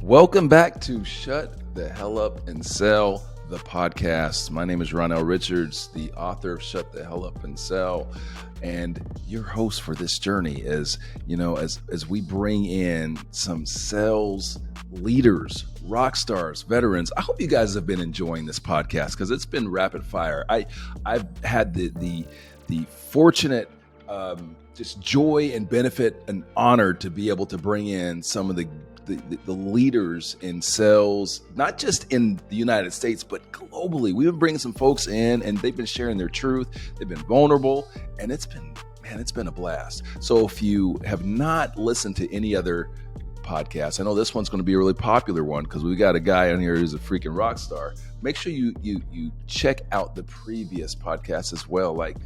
Welcome back to Shut the Hell Up and Sell, the podcast. My name is Ronell Richards, the author of Shut the Hell Up and Sell, and your host for this journey as we bring in some sales leaders, rock stars, veterans. I hope you guys have been enjoying this podcast because it's been rapid fire. I've had the fortunate just joy and benefit and honor to be able to bring in some of the leaders in sales, not just in the United States, but globally. We've been bringing some folks in and they've been sharing their truth. They've been vulnerable and it's been a blast. So if you have not listened to any other podcasts, I know this one's going to be a really popular one because we got a guy on here who's a freaking rock star. Make sure you check out the previous podcasts as well. Like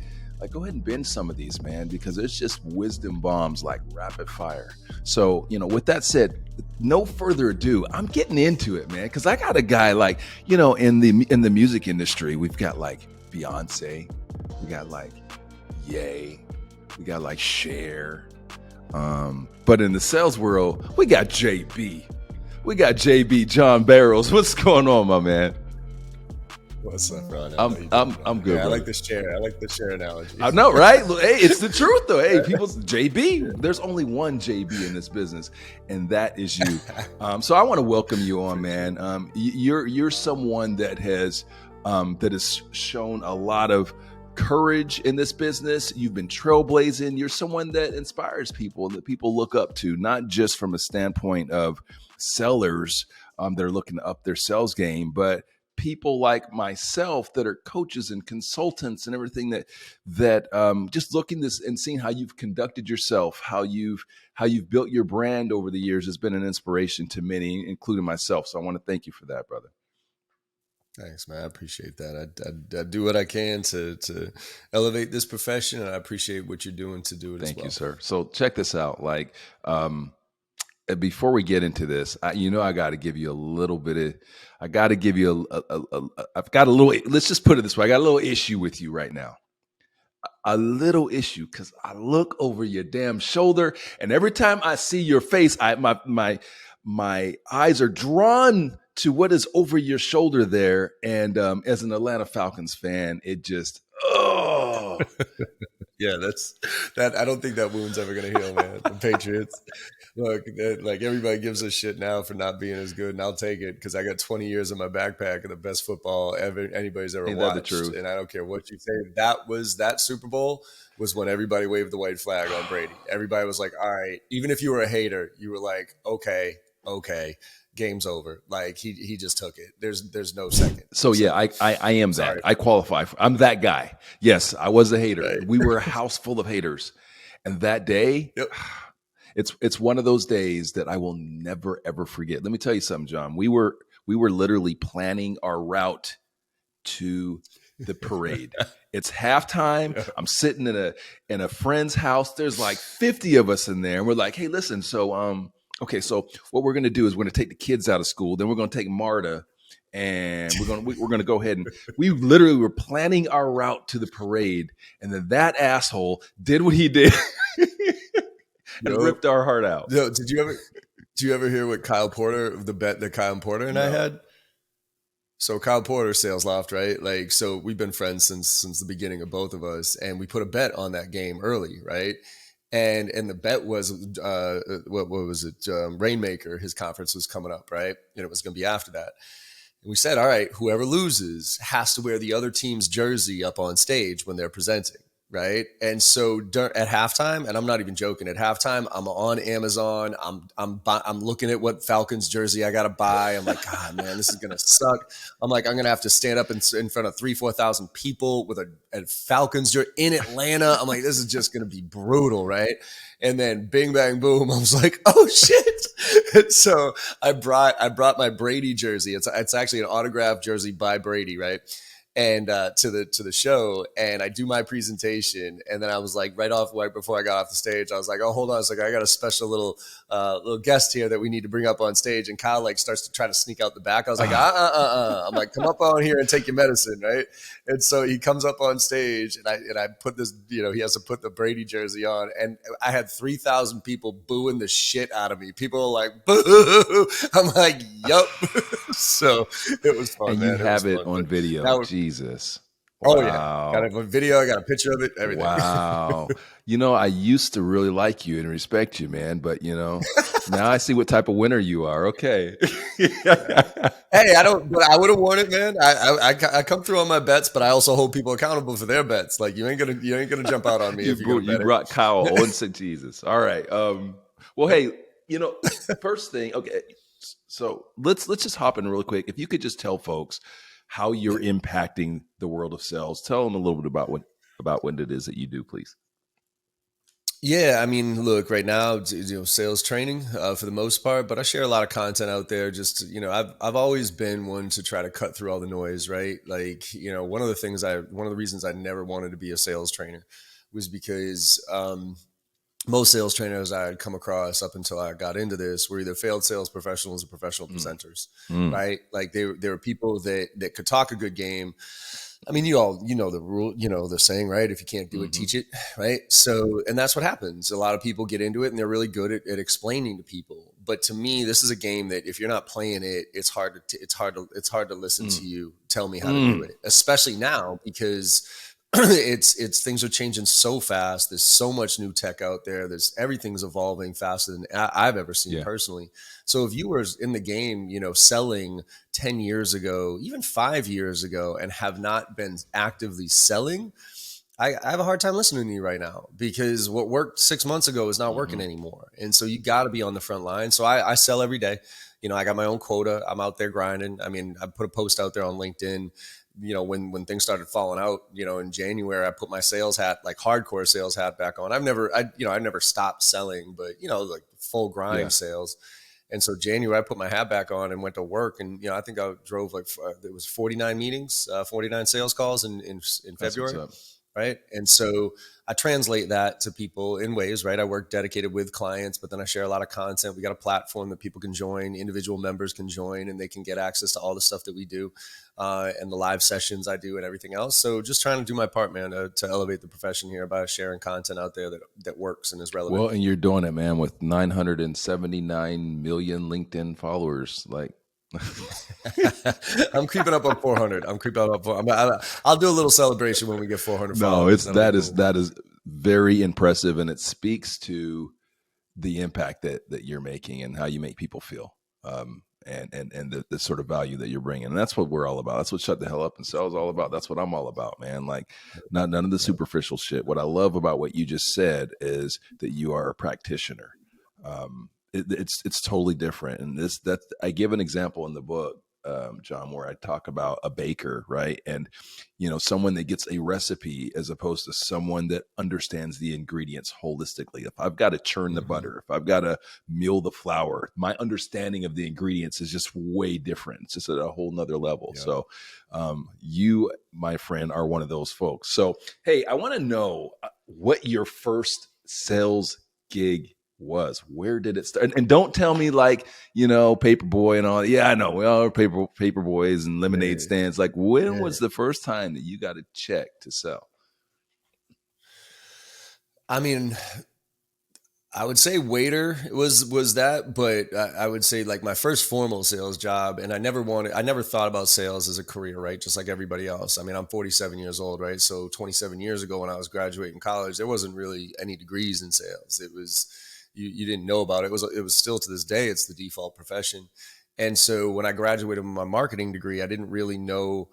go ahead and binge some of these, man, because it's just wisdom bombs like rapid fire. So, with that said, no further ado, I'm getting into it, man, because I got a guy like, in the music industry, we've got like Beyonce, we got like Ye, we got like Cher, but in the sales world, we got JB, John Barrows. What's going on, my man? What's up, Ron? I'm good. Yeah, I like this chair. I like the chair analogy. I know, right? Hey, it's the truth, though. Hey, JB. There's only one JB in this business, and that is you. So I want to welcome you on, man. You're someone that has shown a lot of courage in this business. You've been trailblazing. You're someone that inspires people, that people look up to, not just from a standpoint of sellers that are looking to up their sales game, but people like myself that are coaches and consultants and everything that just looking this and seeing how you've conducted yourself, how you've built your brand over the years has been an inspiration to many, including myself. So I want to thank you for that, brother. Thanks, man. I appreciate that. I do what I can to elevate this profession, and I appreciate what you're doing to do it as well. Thank you, sir. So check this out. Before we get into this, I got to give you a little bit of, I've got a little, let's just put it this way. I got a little issue with you right now. A little issue because I look over your damn shoulder and every time I see your face, my eyes are drawn to what is over your shoulder there. And as an Atlanta Falcons fan, it just, oh. Yeah, that. I don't think that wound's ever going to heal, man. The Patriots, look, like everybody gives us shit now for not being as good, and I'll take it because I got 20 years in my backpack of the best football anybody's ever watched. The truth? And I don't care what you say. That Super Bowl was when everybody waved the white flag on Brady. Everybody was like, all right, even if you were a hater, you were like, okay. Game's over. Like he just took it. There's no second. So yeah, I am that. I qualify. I'm that guy. Yes, I was a hater. Right. We were a house full of haters, and that day, yep. It's one of those days that I will never ever forget. Let me tell you something, John. We were literally planning our route to the parade. It's halftime. I'm sitting in a friend's house. There's like 50 of us in there, and we're like, hey, listen. So okay, so what we're going to do is we're going to take the kids out of school. Then we're going to take Marta, and we're going to go ahead and we literally were planning our route to the parade. And then that asshole did what he did and ripped our heart out. Yo, did you ever hear what Kyle Porter, the bet that Kyle Porter and I had? So Kyle Porter, Sales Loft, right? Like, so we've been friends since the beginning of both of us, and we put a bet on that game early, right? And the bet was, what was it? Rainmaker, his conference was coming up, right? And it was going to be after that. And we said, all right, whoever loses has to wear the other team's jersey up on stage when they're presenting, right? And so at halftime, and I'm not even joking, at halftime, I'm on Amazon. I'm looking at what Falcons jersey I got to buy. I'm like, God, man, this is going to suck. I'm like, I'm going to have to stand up in front of 4,000 people with a Falcons jersey in Atlanta. I'm like, this is just going to be brutal, right? And then bing, bang, boom. I was like, oh shit. And so I brought my Brady jersey. It's actually an autographed jersey by Brady, right? and to the show, and I do my presentation, and then I was like, right before I got off the stage, I was like, oh, hold on, I was like, I got a special little guest here that we need to bring up on stage, and Kyle like starts to try to sneak out the back. I was like, I'm like, come up on here and take your medicine, right? And so he comes up on stage, and I put this, he has to put the Brady jersey on, and I had 3,000 people booing the shit out of me. People are like, boo! I'm like, yup. So it was fun, And man. you have it fun. on But video. Jesus. oh yeah, got Wow. a video, I got a picture of it, everything. Wow. I used to really like you and respect you, man, but now I see what type of winner you are. Okay. Hey, but I would have won it, man. I come through on my bets, but I also hold people accountable for their bets. Like you ain't gonna jump out on me if you're gonna bet brought Kyle on to Jesus. All right. Well, hey, first thing, okay. So let's just hop in really quick. If you could just tell folks how you're impacting the world of sales, tell them a little bit about what it is that you do, please. Yeah, I mean, look, right now, sales training for the most part, but I share a lot of content out there. Just I've always been one to try to cut through all the noise, right? Like, one of the reasons I never wanted to be a sales trainer was because most sales trainers I had come across up until I got into this were either failed sales professionals or professional presenters, right? Like they were people that could talk a good game. I mean, you know the rule, the saying, right? If you can't do it, teach it, right? So, and that's what happens. A lot of people get into it and they're really good at explaining to people. But to me, this is a game that if you're not playing it, it's hard to listen to you tell me how to do it, especially now because it's things are changing so fast. There's so much new tech out there. Everything's evolving faster than I've ever seen personally. So if you were in the game, selling 10 years ago, even 5 years ago, and have not been actively selling, I have a hard time listening to you right now because what worked 6 months ago is not working anymore. And so you got to be on the front line. So I sell every day. I got my own quota. I'm out there grinding. I mean, I put a post out there on LinkedIn. When things started falling out, in January, I put my sales hat, like hardcore sales hat, back on. I've never stopped selling, but like full grind sales. And so January, I put my hat back on and went to work. And I think I drove it was 49 meetings, 49 sales calls in February. Right. And so I translate that to people in ways, right? I work dedicated with clients, but then I share a lot of content. We got a platform that people can join, individual members can join, and they can get access to all the stuff that we do and the live sessions I do and everything else. So just trying to do my part, man, to elevate the profession here by sharing content out there that works and is relevant. Well, and you're doing it, man, with 979 million LinkedIn followers. Like, I'm creeping up on 400. I'll do a little celebration when we get 400 followers. That is very impressive, and it speaks to the impact that you're making and how you make people feel, and the sort of value that you're bringing. And that's what we're all about. That's what Shut the Hell Up and Sell is all about. That's what I'm all about, man. Like, none of the superficial shit. What I love about what you just said is that you are a practitioner. It's totally different. And I give an example in the book, John, where I talk about a baker, right? And, someone that gets a recipe as opposed to someone that understands the ingredients holistically. If I've got to churn the butter, if I've got to mill the flour, my understanding of the ingredients is just way different. It's just at a whole nother level. Yeah. So you, my friend, are one of those folks. So, hey, I want to know what your first sales gig was. Where did it start? And don't tell me like, Paperboy and all. Yeah, I know. We all are paper boys and lemonade stands. Like, when was the first time that you got a check to sell? I mean, I would say waiter was that, but I would say like my first formal sales job, and I never thought about sales as a career, right? Just like everybody else. I mean, I'm 47 years old, right? So 27 years ago when I was graduating college, there wasn't really any degrees in sales. It was, you didn't know about it. It was still to this day, it's the default profession. And so when I graduated with my marketing degree, I didn't really know,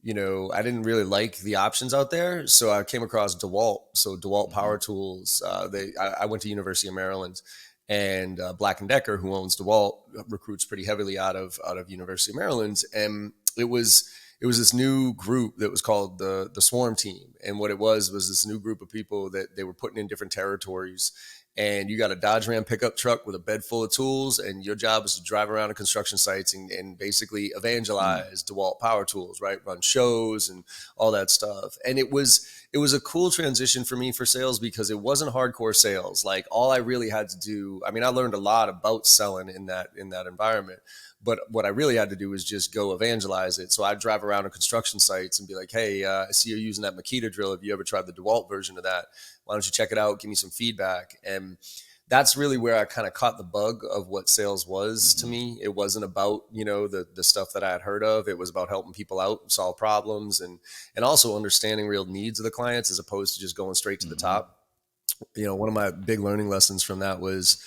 I didn't really like the options out there. So I came across DeWalt. So DeWalt Power Tools, I went to University of Maryland, and Black & Decker, who owns DeWalt, recruits pretty heavily out of University of Maryland. And it was this new group that was called the Swarm Team. And what it was this new group of people that they were putting in different territories. and you got a Dodge Ram pickup truck with a bed full of tools, and your job is to drive around to construction sites and basically evangelize DeWalt power tools, right? Run shows and all that stuff. And it was a cool transition for me for sales because it wasn't hardcore sales. Like all I really had to do, I mean, I learned a lot about selling in that environment. But what I really had to do was just go evangelize it. So I'd drive around to construction sites and be like, hey, I see you're using that Makita drill. Have you ever tried the DeWalt version of that? Why don't you check it out? Give me some feedback. And that's really where I kind of caught the bug of what sales was to me. It wasn't about, the stuff that I had heard of. It was about helping people out and solve problems and also understanding real needs of the clients as opposed to just going straight to the top. One of my big learning lessons from that was,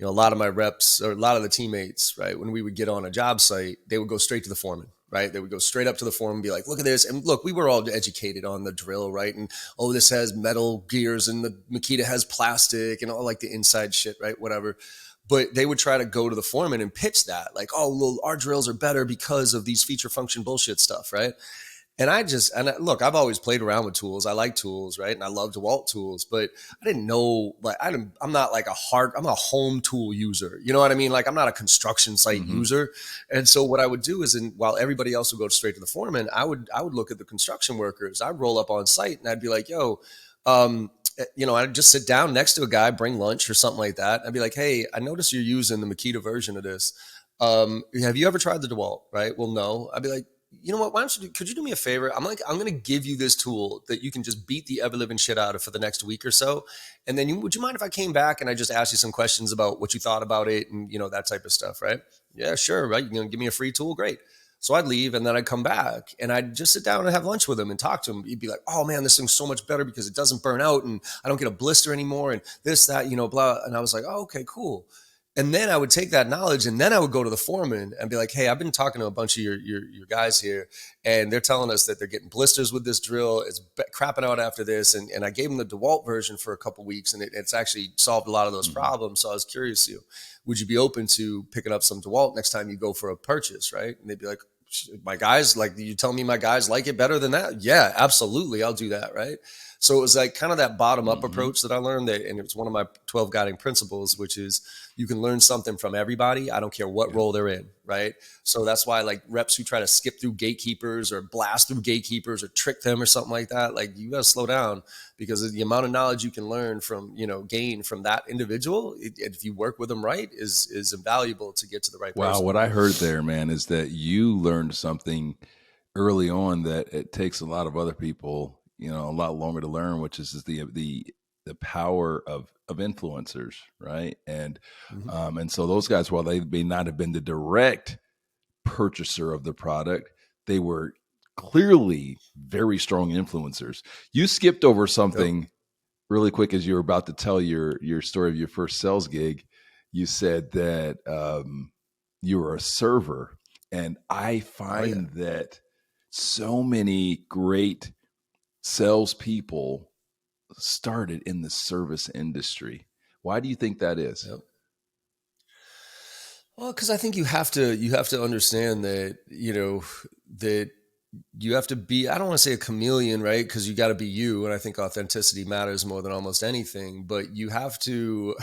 a lot of my reps or a lot of the teammates, right, when we would get on a job site, they would go straight to the foreman, right? They would go straight up to the foreman and be like, look at this. And look, we were all educated on the drill, right? And, oh, this has metal gears and the Makita has plastic and all like the inside shit, right? Whatever. But they would try to go to the foreman and pitch that like, oh, well, our drills are better because of these feature function bullshit stuff, right? Look, I've always played around with tools. I like tools, right? And I love DeWalt tools, but I didn't know, like, I'm not like I'm a home tool user. You know what I mean? Like I'm not a construction site user. And so what I would do is while everybody else would go straight to the foreman, I would look at the construction workers. I'd roll up on site and I'd be like, yo, I'd just sit down next to a guy, bring lunch or something like that. I'd be like, hey, I noticed you're using the Makita version of this. Have you ever tried the DeWalt? Right? Well, no. I'd be like, you know what? Could you do me a favor? I'm going to give you this tool that you can just beat the ever living shit out of for the next week or so. And then would you mind if I came back and I just asked you some questions about what you thought about it and, that type of stuff, right? Yeah, sure. Right. You're going to give me a free tool. Great. So I'd leave and then I'd come back and I'd just sit down and have lunch with him and talk to him. He'd be like, oh man, this thing's so much better because it doesn't burn out and I don't get a blister anymore and this, that, blah. And I was like, oh, okay, cool. And then I would take that knowledge and then I would go to the foreman and be like, hey, I've been talking to a bunch of your guys here and they're telling us that they're getting blisters with this drill. It's crapping out after this. And I gave them the DeWalt version for a couple of weeks and it's actually solved a lot of those problems. So I was curious, would you be open to picking up some DeWalt next time you go for a purchase, right? And they'd be like, my guys, like, you tell me my guys like it better than that? Yeah, absolutely. I'll do that, right? So it was like kind of that bottom up approach that I learned and it's one of my 12 guiding principles, which is you can learn something from everybody. I don't care what role they're in. Right. So that's why like reps who try to skip through gatekeepers or blast through gatekeepers or trick them or something like that, like you got to slow down because the amount of knowledge you can learn from, gain from that individual, if you work with them right, is invaluable to get to the right person. Wow. What I heard there, man, is that you learned something early on that it takes a lot of other people, a lot longer to learn, which is the power of influencers, right? And and so those guys, while they may not have been the direct purchaser of the product, they were clearly very strong influencers. You skipped over something really quick as you were about to tell your story of your first sales gig. You said that you were a server, and I find that so many great salespeople started in the service industry. Why do you think that is? Yep. Well, because I think you have to understand that that you have to be, I don't want to say a chameleon, right? Because you got to be you, and I think authenticity matters more than almost anything. But you have to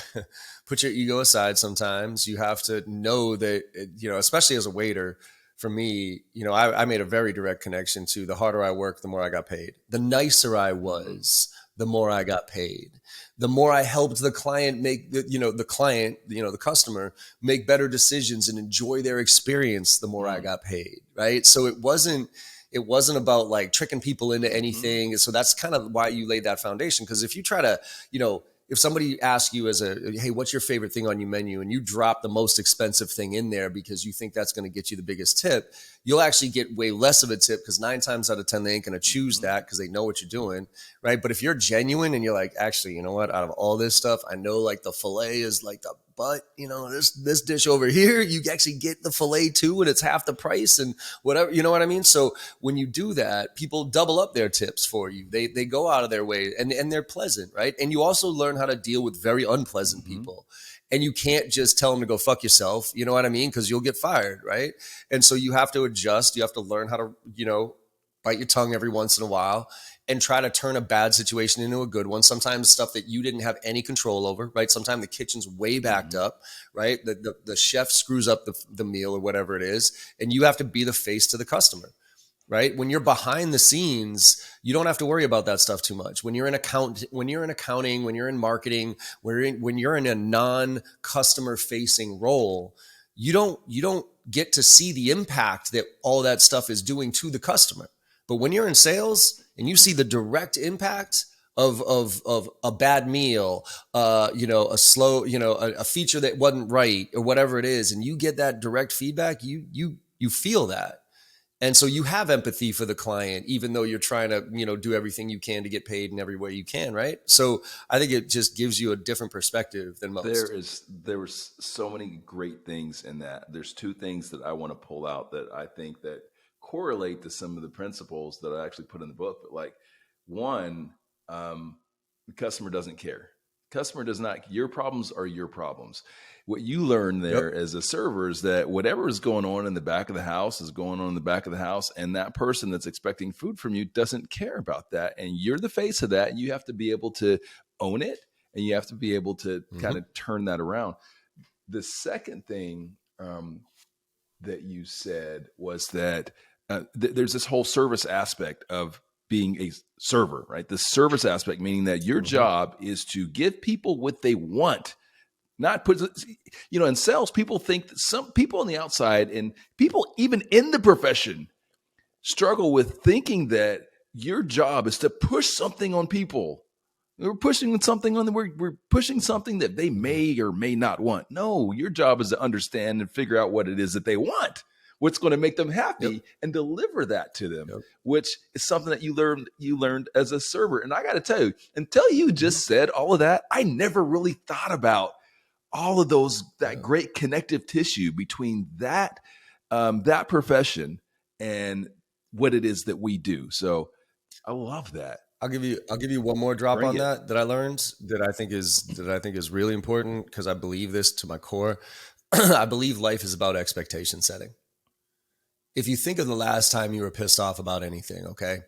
put your ego aside sometimes. You have to know that especially as a waiter. For me, I made a very direct connection to the harder I worked, the more I got paid. The nicer I was, the more I got paid. The more I helped the client make the customer make better decisions and enjoy their experience, the more I got paid. Right. So it wasn't about like tricking people into anything. So that's kind of why you laid that foundation. Because if you try to, if somebody asks you hey, what's your favorite thing on your menu? And you drop the most expensive thing in there because you think that's going to get you the biggest tip, you'll actually get way less of a tip because 9 times out of 10, they ain't going to choose that because they know what you're doing. Right. But if you're genuine and you're like, actually, you know what, out of all this stuff, I know like the filet is like the butt, this dish over here, you actually get the filet too, and it's half the price and whatever, you know what I mean? So when you do that, people double up their tips for you. They go out of their way and they're pleasant, right? And you also learn how to deal with very unpleasant people. And you can't just tell them to go fuck yourself, you know what I mean? Because you'll get fired, right? And so you have to adjust. You have to learn how to, bite your tongue every once in a while and try to turn a bad situation into a good one. Sometimes stuff that you didn't have any control over, right? Sometimes the kitchen's way backed up, right? The chef screws up the meal or whatever it is, and you have to be the face to the customer. Right? When you're behind the scenes, you don't have to worry about that stuff too much. When you're in accounting, when you're in marketing, when you're in a non-customer facing role, you don't get to see the impact that all that stuff is doing to the customer. But when you're in sales and you see the direct impact of a bad meal, a slow, a feature that wasn't right or whatever it is, and you get that direct feedback, you feel that. And so you have empathy for the client, even though you're trying to, do everything you can to get paid in every way you can, right? So I think it just gives you a different perspective than most. There was so many great things in that. There's two things that I want to pull out that I think that correlate to some of the principles that I actually put in the book. But like one, the customer doesn't care. Customer does not. Your problems are your problems. What you learn there as a server is that whatever is going on in the back of the house is going on in the back of the house, and that person that's expecting food from you doesn't care about that, and you're the face of that. And you have to be able to own it, and you have to be able to kind of turn that around. The second thing that you said was that there's this whole service aspect of being a server, right? The service aspect, meaning that your job is to give people what they want, not put, in sales, people think that some people on the outside and people even in the profession struggle with thinking that your job is to push something on people. We're pushing something on them. We're pushing something that they may or may not want. No, your job is to understand and figure out what it is that they want, what's going to make them happy, and deliver that to them, which is something that you learned as a server. And I got to tell you, until you just said all of that, I never really thought about all of that great connective tissue between that profession and what it is that we do. So I love that. I'll give you one more drop on that I learned that I think is really important, because I believe this to my core. I believe life is about expectation setting. If you think of the last time you were pissed off about anything, okay,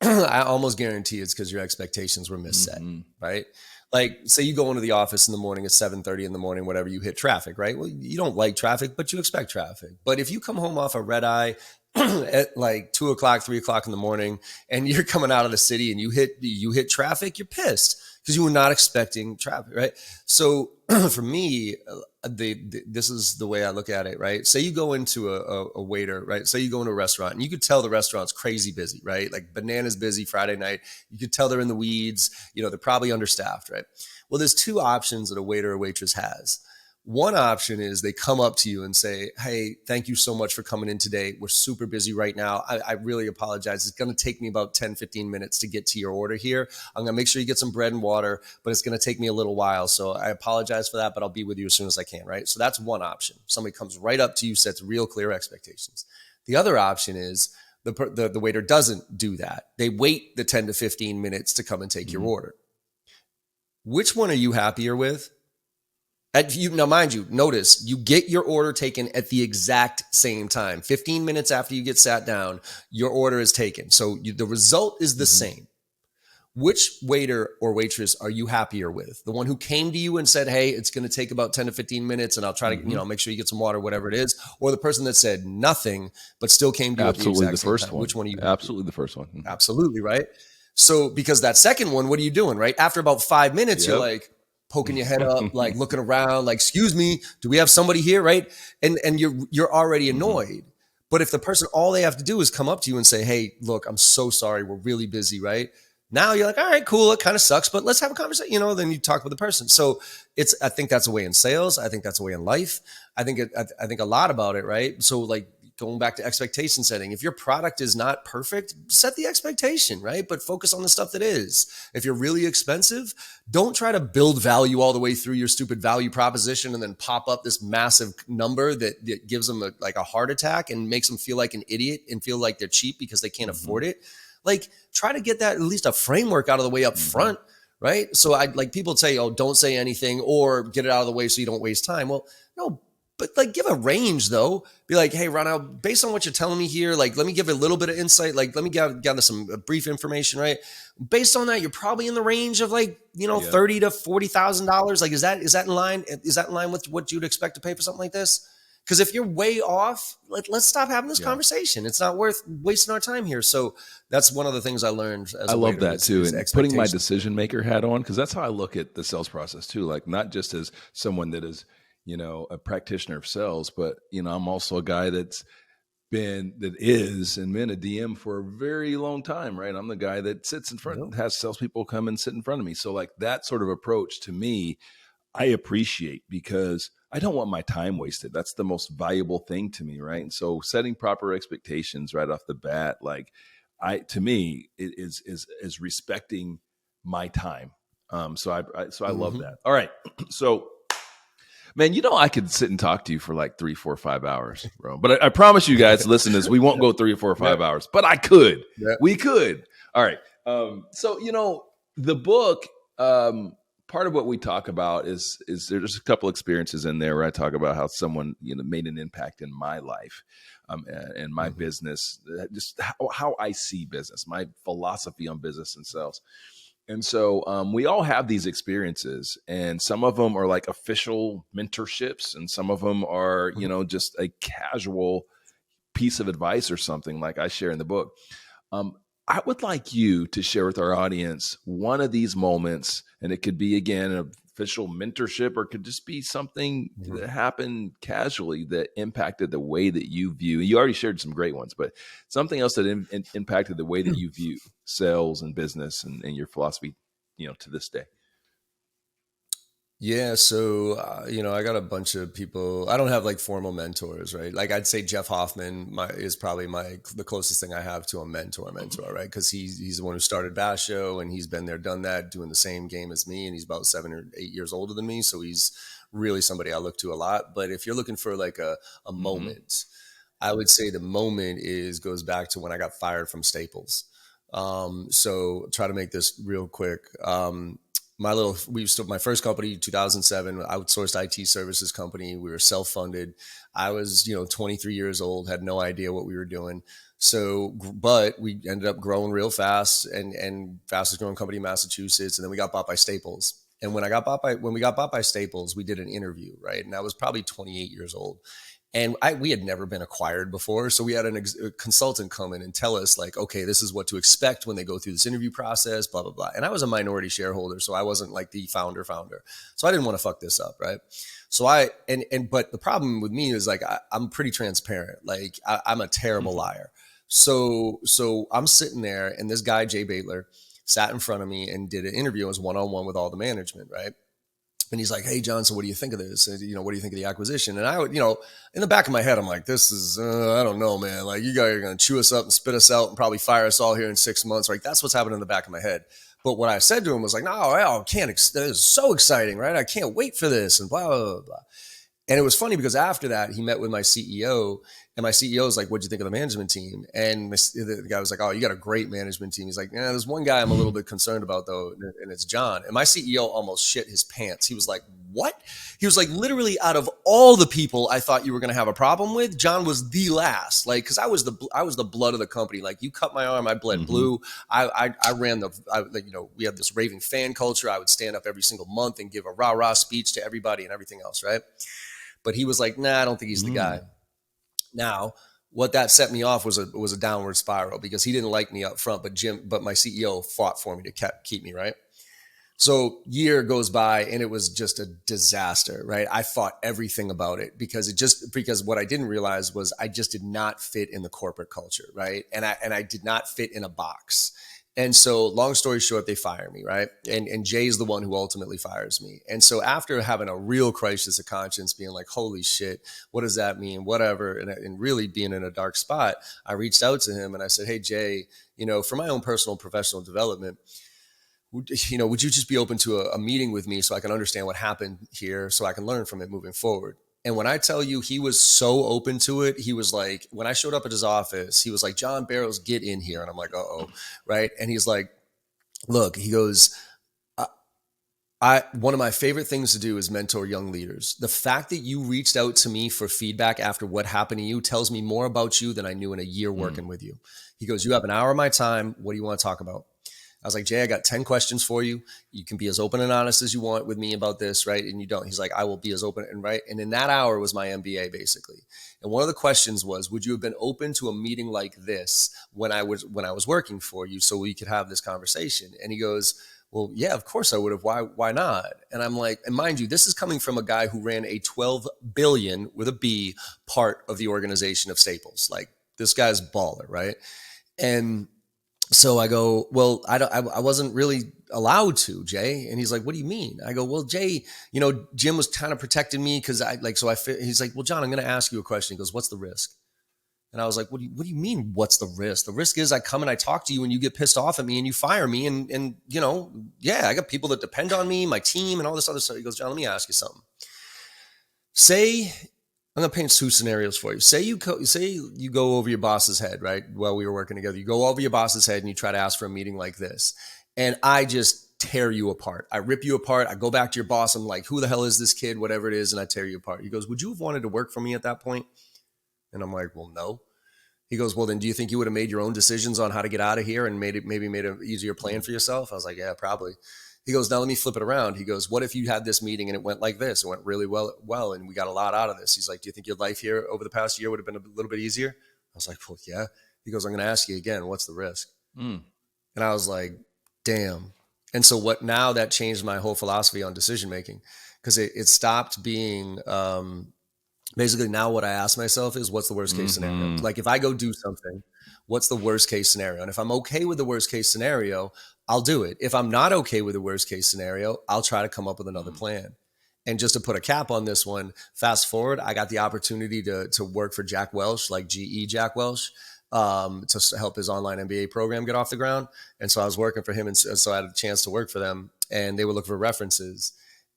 I almost guarantee it's because your expectations were misset, right? Like, say you go into the office in the morning at 7:30 in the morning, whatever, you hit traffic, right? Well, you don't like traffic, but you expect traffic. But if you come home off a red eye at like 2 o'clock, 3 o'clock in the morning, and you're coming out of the city and you hit traffic, you're pissed because you were not expecting traffic, right? So for me, this is the way I look at it, right? Say you go into a waiter, right? Say you go into a restaurant and you could tell the restaurant's crazy busy, right? Like bananas busy Friday night. You could tell they're in the weeds. They're probably understaffed, right? Well, there's two options that a waiter or waitress has. One option is they come up to you and say, hey, thank you so much for coming in today. We're super busy right now. I really apologize. It's going to take me about 10, 15 minutes to get to your order here. I'm going to make sure you get some bread and water, but it's going to take me a little while. So I apologize for that, but I'll be with you as soon as I can, right? So that's one option. Somebody comes right up to you, sets real clear expectations. The other option is the waiter doesn't do that. They wait the 10 to 15 minutes to come and take your order. Which one are you happier with? Now, mind you, notice you get your order taken at the exact same time. 15 minutes after you get sat down, your order is taken. So the result is the same. Which waiter or waitress are you happier with? The one who came to you and said, hey, it's going to take about 10 to 15 minutes and I'll try to, make sure you get some water, whatever it is. Or the person that said nothing, but still came to you at the exact same time. Which one are you? Absolutely the first one. Absolutely, right? So because that second one, what are you doing, right? After about 5 minutes, you're like, poking your head up, like looking around, like, excuse me, do we have somebody here, right? And you're already annoyed. But if the person, all they have to do is come up to you and say, hey, look, I'm so sorry, we're really busy, right? Now you're like, all right, cool, it kind of sucks, but let's have a conversation, then you talk with the person. So I think that's a way in sales. I think that's a way in life. I think a lot about it, right? So like, going back to expectation setting, if your product is not perfect, set the expectation, right? But focus on the stuff that is. If you're really expensive, don't try to build value all the way through your stupid value proposition and then pop up this massive number that gives them a heart attack and makes them feel like an idiot and feel like they're cheap because they can't afford it. Like, try to get that at least a framework out of the way up front, right? So people say, oh, don't say anything or get it out of the way so you don't waste time. Well, no, but like give a range though. Be like, hey, Ronald, based on what you're telling me here, like let me give a little bit of insight. Like let me gather some brief information, right? Based on that, you're probably in the range of like, $30,000 to $40,000. Like, is that in line? Is that in line with what you'd expect to pay for something like this? Because if you're way off, let's stop having this conversation. It's not worth wasting our time here. So that's one of the things I learned. I love that too. And putting my decision maker hat on, because that's how I look at the sales process too. Like not just as someone that is, a practitioner of sales, but I'm also a guy that is and been a DM for a very long time, right? I'm the guy that sits in front, has salespeople come and sit in front of me. So like that sort of approach to me, I appreciate, because I don't want my time wasted. That's the most valuable thing to me, right? And so setting proper expectations right off the bat, like to me, it is respecting my time. So I love that. All right, so. Man, I could sit and talk to you for like 3, 4, 5 hours, bro. But I promise you guys, listen to this, we won't go 3 or 4 or 5 hours, but I could. We could. All right. So, the book, part of what we talk about is there's a couple experiences in there where I talk about how someone, made an impact in my life and my business, just how I see business, my philosophy on business and sales. And so we all have these experiences, and some of them are like official mentorships, and some of them are, just a casual piece of advice or something like I share in the book. I would like you to share with our audience one of these moments, and it could be, again, an official mentorship, or it could just be something that happened casually that impacted the way that you view. You already shared some great ones, but something else that impacted the way that you view sales and business and your philosophy, to this day. Yeah. So, I got a bunch of people. I don't have like formal mentors, right? Like I'd say Jeff Hoffman is probably the closest thing I have to a mentor, right? Because he's the one who started Bass Show, and he's been there, done that, doing the same game as me. And he's about 7 or 8 years older than me. So he's really somebody I look to a lot. But if you're looking for like a moment, I would say the moment goes back to when I got fired from Staples. So try to make this real quick. My first company, 2007, outsourced IT services company. We were self-funded. I was, 23 years old, had no idea what we were doing. So, but we ended up growing real fast and fastest growing company in Massachusetts. And then we got bought by Staples. And when we got bought by Staples, we did an interview, right? And I was probably 28 years old. And we had never been acquired before. So we had a consultant come in and tell us like, okay, this is what to expect when they go through this interview process, blah, blah, blah. And I was a minority shareholder, so I wasn't like the founder. So I didn't want to fuck this up, right? So but the problem with me is like, I'm pretty transparent. Like I'm a terrible liar. So I'm sitting there, and this guy, Jay Baitler, sat in front of me and did an interview. It was one-on-one with all the management, right? And he's like, hey, John, so what do you think of this? What do you think of the acquisition? And I would, in the back of my head, I'm like, this is, I don't know, man. Like, you guys are going to chew us up and spit us out and probably fire us all here in 6 months. Like, that's what's happening in the back of my head. But what I said to him was like, no, I can't. This is so exciting, right? I can't wait for this and blah, blah, blah, blah. And it was funny because after that, he met with my CEO, and my CEO was like, what'd you think of the management team? And the guy was like, oh, you got a great management team. He's like, yeah, there's one guy I'm a little bit concerned about though, and it's John. And my CEO almost shit his pants. He was like, what? He was like, literally out of all the people I thought you were going to have a problem with, John was the last. Like, cause I was the blood of the company. Like, you cut my arm, I bled blue. I ran we had this raving fan culture. I would stand up every single month and give a rah-rah speech to everybody and everything else. Right. But he was like, nah, I don't think he's the guy. Now, what that set me off was a downward spiral, because he didn't like me up front, but my CEO fought for me to keep me, right? So year goes by, and it was just a disaster, right? I fought everything about it because what I didn't realize was I just did not fit in the corporate culture, right? And I did not fit in a box. And so long story short, they fire me, right? And Jay's the one who ultimately fires me. And so after having a real crisis of conscience, being like, holy shit, what does that mean? Whatever. And really being in a dark spot, I reached out to him and I said, hey, Jay, for my own personal professional development, would you just be open to a meeting with me so I can understand what happened here, so I can learn from it moving forward? And when I tell you, he was so open to it, he was like, when I showed up at his office, he was like, John Barrows, get in here. And I'm like, uh-oh, right? And he's like, look, he goes, One of my favorite things to do is mentor young leaders. The fact that you reached out to me for feedback after what happened to you tells me more about you than I knew in a year working with you. He goes, you have an hour of my time. What do you want to talk about? I was like, Jay, I got 10 questions for you. You can be as open and honest as you want with me about this, right? And you don't. He's like, I will be as open and right. And in that hour was my MBA, basically. And one of the questions was, would you have been open to a meeting like this when I was working for you so we could have this conversation? And he goes, well, yeah, of course I would have. Why not? And I'm like, and mind you, this is coming from a guy who ran a 12 billion with a B part of the organization of Staples. Like, this guy's baller, right? And so I go, well, I wasn't really allowed to, Jay. And he's like, what do you mean? I go, well, Jay, Jim was kind of protecting me because he's like, well, John, I'm going to ask you a question. He goes, what's the risk? And I was like, what do you mean? What's the risk? The risk is I come and I talk to you and you get pissed off at me and you fire me. And I got people that depend on me, my team and all this other stuff. He goes, John, let me ask you something. Say, I'm going to paint two scenarios for you. Say you go over your boss's head, right? While we were working together, you go over your boss's head and you try to ask for a meeting like this. And I just tear you apart. I rip you apart. I go back to your boss. I'm like, who the hell is this kid? Whatever it is. And I tear you apart. He goes, would you have wanted to work for me at that point? And I'm like, well, no. He goes, well, then do you think you would have made your own decisions on how to get out of here and made an easier plan for yourself? I was like, yeah, probably. He goes, now let me flip it around. He goes, what if you had this meeting and it went like this? It went really well, and we got a lot out of this. He's like, do you think your life here over the past year would have been a little bit easier? I was like, well, yeah. He goes, I'm going to ask you again, what's the risk? And I was like, damn. And so now that changed my whole philosophy on decision making, because it stopped being basically, now what I ask myself is, what's the worst case scenario? Like, if I go do something, what's the worst case scenario? And if I'm okay with the worst case scenario, I'll do it. If I'm not okay with the worst case scenario, I'll try to come up with another plan. And just to put a cap on this one, fast forward, I got the opportunity to work for Jack Welch, like GE Jack Welch, to help his online MBA program get off the ground. And so I was working for him. And so I had a chance to work for them, and they would look for references.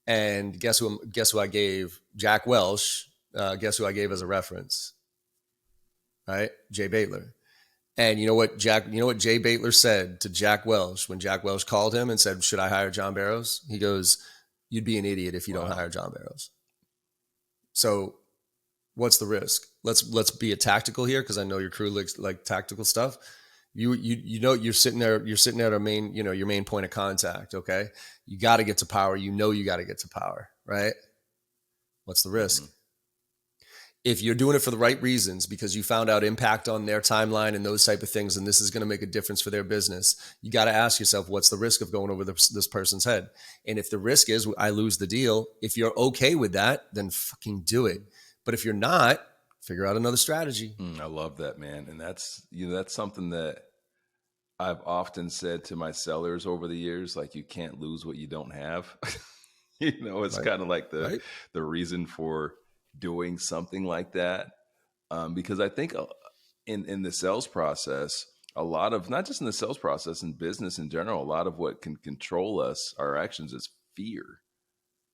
And guess who I gave? Jack Welch. Guess who I gave as a reference? Right? Jay Baitler. And you know what Jay Baitler said to Jack Welch when Jack Welch called him and said, should I hire John Barrows? He goes, you'd be an idiot if you don't hire John Barrows. So what's the risk? Let's be a tactical here, because I know your crew like tactical stuff. You're sitting there at our main, your main point of contact. Okay. You got to get to power. You got to get to power, right? What's the risk? If you're doing it for the right reasons, because you found out impact on their timeline and those type of things, and this is going to make a difference for their business, you got to ask yourself, what's the risk of going over this person's head? And if the risk is I lose the deal, if you're okay with that, then fucking do it. But if you're not, figure out another strategy. I love that, man. And that's something that I've often said to my sellers over the years, like, you can't lose what you don't have. It's Right. kind of like the reason for doing something like that. Because I think in the sales process, a lot of, not just in the sales process, in business in general, a lot of what can control us, our actions, is fear,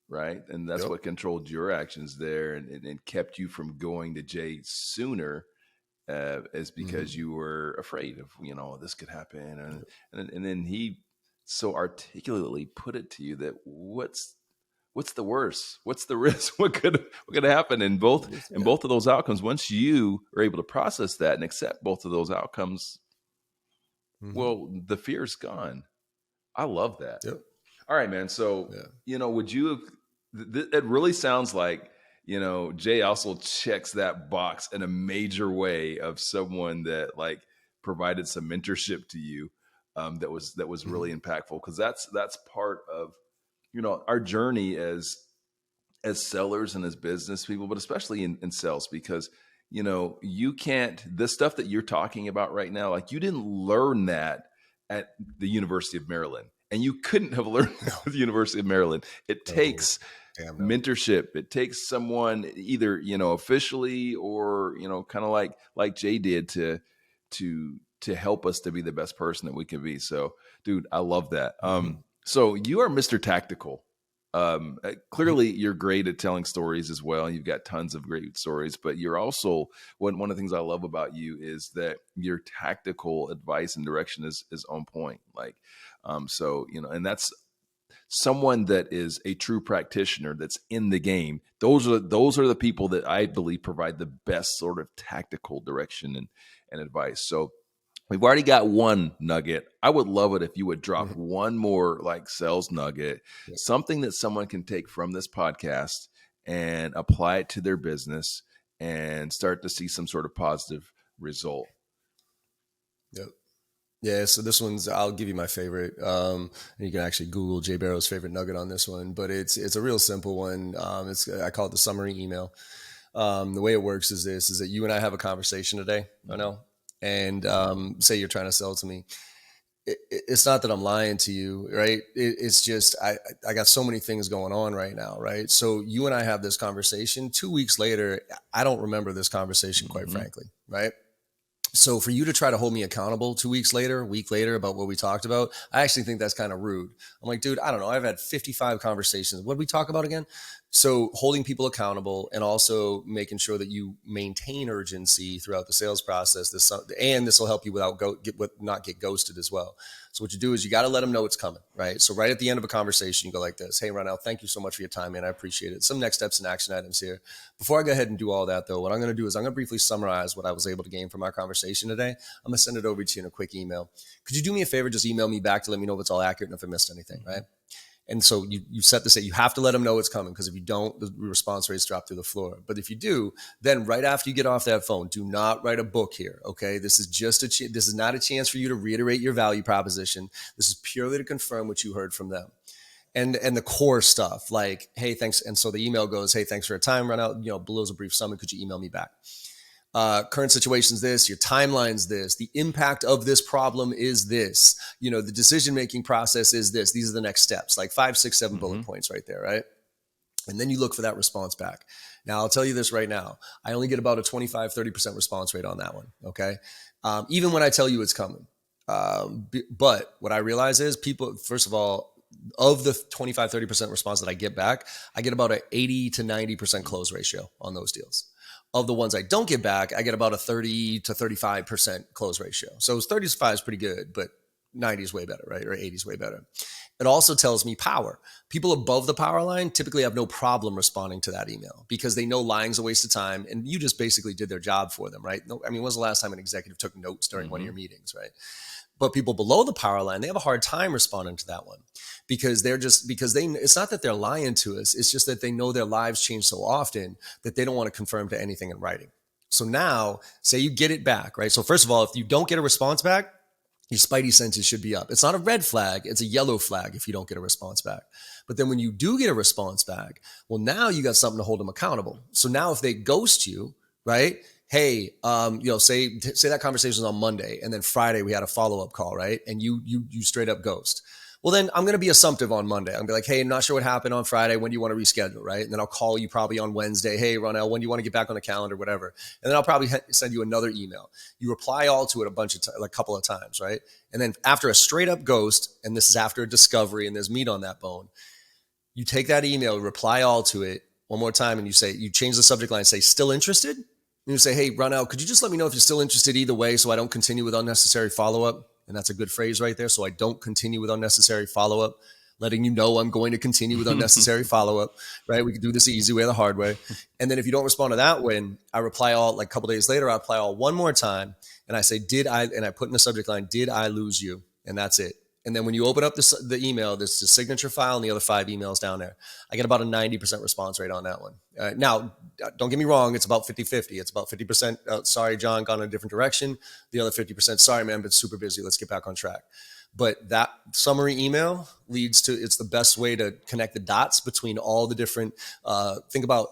right? And that's what controlled your actions there and kept you from going to Jay sooner, is because you were afraid of, this could happen. And then he so articulately put it to you that what's the worst? What's the risk? What could happen in both of those outcomes? Once you are able to process that and accept both of those outcomes, well, the fear is gone. I love that. Yep. All right, man. So, would you have, it really sounds like, Jay also checks that box in a major way of someone that like provided some mentorship to you, that was really impactful. 'Cause that's part of, our journey as sellers and as business people, but especially in sales, because, you can't, the stuff that you're talking about right now, like, you didn't learn that at the University of Maryland, and you couldn't have learned that at the University of Maryland. It takes mentorship. It takes someone either, officially or, kind of like Jay did to help us to be the best person that we can be. So, dude, I love that. So you are Mr. Tactical. Clearly you're great at telling stories as well. You've got tons of great stories, but you're also, one of the things I love about you is that your tactical advice and direction is on point. Like, so, and that's someone that is a true practitioner that's in the game. Those are the people that I believe provide the best sort of tactical direction and advice. So we've already got one nugget. I would love it if you would drop Mhm. one more like sales nugget, Yeah. something that someone can take from this podcast and apply it to their business and start to see some sort of positive result. Yep. Yeah, so this one's, I'll give you my favorite. And you can actually Google Jay Barrows' favorite nugget on this one, but it's a real simple one. I call it the summary email. The way it works is this: is that you and I have a conversation today, I know, and say you're trying to sell to me. It's not that I'm lying to you, right? It's just I got so many things going on right now, right? So you and I have this conversation. 2 weeks later, I don't remember this conversation, quite frankly, right? So for you to try to hold me accountable 2 weeks later, a week later about what we talked about, I actually think that's kind of rude. I'm like, dude, I don't know. I've had 55 conversations. What did we talk about again? So holding people accountable and also making sure that you maintain urgency throughout the sales process. This will help you not get ghosted as well. So what you do is you got to let them know it's coming, right? So right at the end of a conversation, you go like this: "Hey, Ronell, thank you so much for your time, man. I appreciate it. Some next steps and action items here." Before I go ahead and do all that, though, what I'm going to do is I'm going to briefly summarize what I was able to gain from our conversation today. I'm going to send it over to you in a quick email. Could you do me a favor? Just email me back to let me know if it's all accurate and if I missed anything, right? And so you set this, you have to let them know it's coming, because if you don't, the response rates drop through the floor. But if you do, then right after you get off that phone, do not write a book here. Okay. This is just this is not a chance for you to reiterate your value proposition. This is purely to confirm what you heard from them. And the core stuff like, hey, thanks. And so the email goes, hey, thanks for your time. Run out, below's a brief summary. Could you email me back? Current situation's this, your timeline's this, the impact of this problem is this, the decision-making process is this. These are the next steps, like 5, 6, 7 bullet points right there, right? And then you look for that response back. Now, I'll tell you this right now. I only get about a 25, 30% response rate on that one, okay? Even when I tell you it's coming. But what I realize is people, first of all, of the 25, 30% response that I get back, I get about an 80 to 90% close ratio on those deals. Of the ones I don't get back, I get about a 30 to 35% close ratio. So 35 is pretty good, but 90 is way better, right? Or 80 is way better. It also tells me power. People above the power line typically have no problem responding to that email because they know lying's a waste of time and you just basically did their job for them, right? I mean, when was the last time an executive took notes during one of your meetings, right? But people below the power line, they have a hard time responding to that one because it's not that they're lying to us. It's just that they know their lives change so often that they don't want to confirm to anything in writing. So now say you get it back, right? So first of all, if you don't get a response back, your spidey senses should be up. It's not a red flag. It's a yellow flag if you don't get a response back. But then when you do get a response back, well, now you got something to hold them accountable. So now if they ghost you, right? Hey, say that conversation was on Monday and then Friday we had a follow-up call, right? And you straight up ghost. Well, then I'm going to be assumptive on Monday. I'm going to be like, hey, I'm not sure what happened on Friday. When do you want to reschedule, right? And then I'll call you probably on Wednesday. Hey, Ronell, when do you want to get back on the calendar, whatever. And then I'll probably send you another email. You reply all to it a couple of times, right? And then after a straight up ghost, and this is after a discovery and there's meat on that bone, you take that email, reply all to it one more time, and you change the subject line, say, still interested? And you say, hey, Ronell, could you just let me know if you're still interested either way so I don't continue with unnecessary follow-up? And that's a good phrase right there. So I don't continue with unnecessary follow-up, letting you know I'm going to continue with unnecessary follow-up, right? We can do this the easy way or the hard way. And then if you don't respond to that one, I reply all, like a couple days later, I reply all one more time. And I say, and I put in the subject line, did I lose you? And that's it. And then when you open up the email, there's the signature file and the other 5 emails down there. I get about a 90% response rate on that one. Now, don't get me wrong. It's about 50-50. It's about 50%. Sorry, John, gone in a different direction. The other 50%, sorry, man, been super busy. Let's get back on track. But that summary email it's the best way to connect the dots between all the different, think about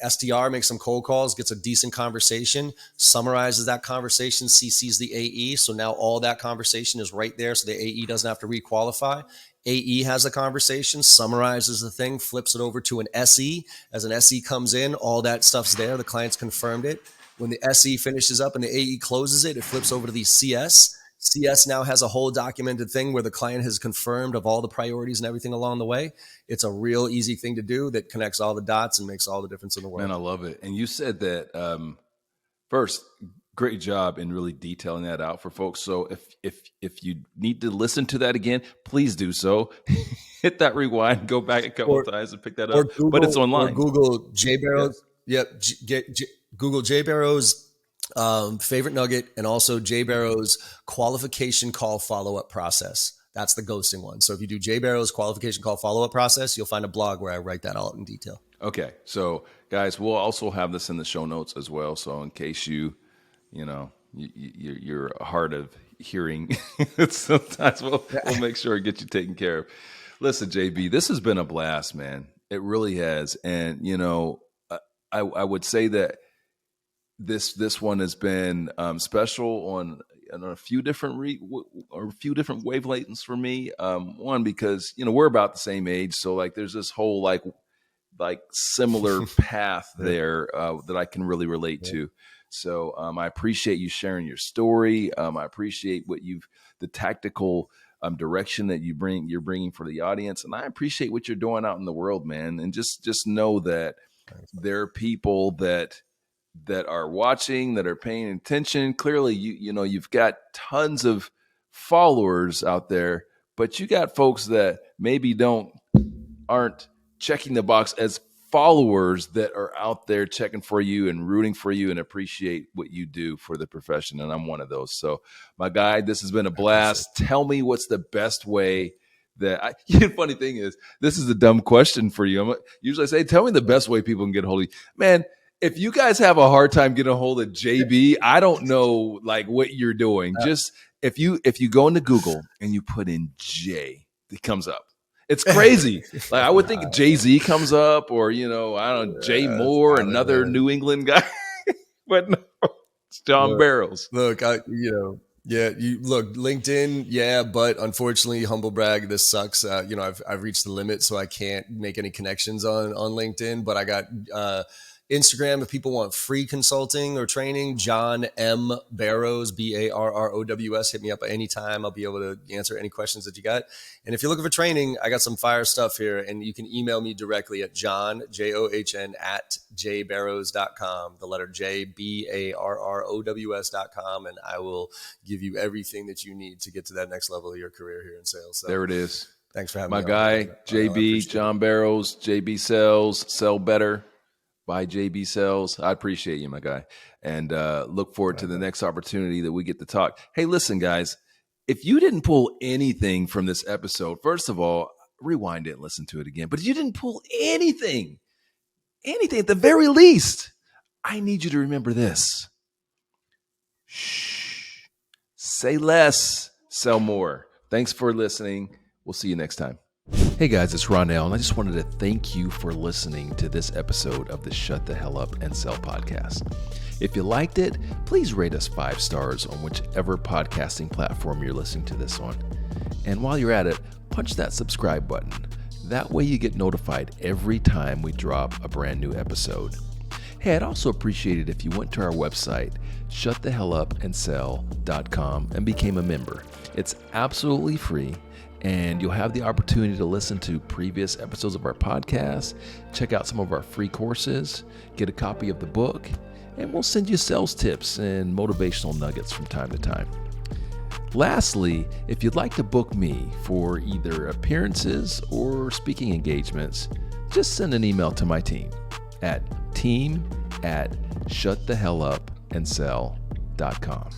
SDR makes some cold calls, gets a decent conversation, summarizes that conversation, CCs the AE. So now all that conversation is right there. So the AE doesn't have to requalify. AE has a conversation, summarizes the thing, flips it over to an SE. As an SE comes in, all that stuff's there. The client's confirmed it. When the SE finishes up and the AE closes it, it flips over to the CS. CS now has a whole documented thing where the client has confirmed of all the priorities and everything along the way. It's a real easy thing to do that connects all the dots and makes all the difference in the world. Man, I love it. And you said that first, great job in really detailing that out for folks. So if you need to listen to that again, please do so. hit that rewind, go back a couple or, of times and pick that or up. But it's online. Google J Barrows. Yes. Yep. Google J Barrows favorite nugget, and also J Barrows qualification call follow-up process. That's the ghosting one. So if you do J Barrows qualification call follow-up process, you'll find a blog where I write that all in detail. Okay. So guys, we'll also have this in the show notes as well. So in case you're hard of hearing, sometimes we'll make sure it gets you taken care of. Listen, JB, this has been a blast, man. It really has. And, I would say that this one has been special on a few different wavelengths for me. One, because we're about the same age, so like there's this whole like similar path there that I can really relate to. So I appreciate you sharing your story. I appreciate the tactical direction that you're bringing for the audience, and I appreciate what you're doing out in the world, man. And just know that there are people that are watching, that are paying attention. Clearly, you've got tons of followers out there, but you got folks that maybe aren't checking the box as followers that are out there checking for you and rooting for you and appreciate what you do for the profession. And I'm one of those. So my guy, this has been a blast. Tell me what's the best way the funny thing is, this is a dumb question for you. Usually I say, tell me the best way people can get a hold of you. Man, if you guys have a hard time getting a hold of JB, I don't know like what you're doing. Just if you go into Google and you put in J, it comes up. It's crazy. Like I would think Jay-Z comes up, or I don't know, Jay Moore, another New England guy, but no, it's John Barrows. Look, you look LinkedIn, but unfortunately, humble brag, this sucks. I've reached the limit, so I can't make any connections on LinkedIn. But I got Instagram if people want free consulting or training. John M. Barrows, Barrows. Hit me up at any time. I'll be able to answer any questions that you got. And if you're looking for training, I got some fire stuff here, and you can email me directly at John, John, at jbarrows.com, the letter J, Barrows.com, and I will give you everything that you need to get to that next level of your career here in sales. So, there it is. Thanks for having me. My guy, JB, John Barrows, JB Sells, Sell Better by JB Sells. I appreciate you, my guy, and look forward to the next opportunity that we get to talk. Hey, listen, guys, if you didn't pull anything from this episode, first of all, rewind it and listen to it again. But if you didn't pull anything at the very least, I need you to remember this. Shh. Say less, sell more. Thanks for listening. We'll see you next time. Hey guys, it's Ronell, and I just wanted to thank you for listening to this episode of the Shut the Hell Up and Sell podcast. If you liked it, please rate us 5 stars on whichever podcasting platform you're listening to this on. And while you're at it, punch that subscribe button. That way you get notified every time we drop a brand new episode. Hey, I'd also appreciate it if you went to our website, shutthehellupandsell.com, and became a member. It's absolutely free, and you'll have the opportunity to listen to previous episodes of our podcast, check out some of our free courses, get a copy of the book, and we'll send you sales tips and motivational nuggets from time to time. Lastly, if you'd like to book me for either appearances or speaking engagements, just send an email to my team at team@shutthehellupandsell.com.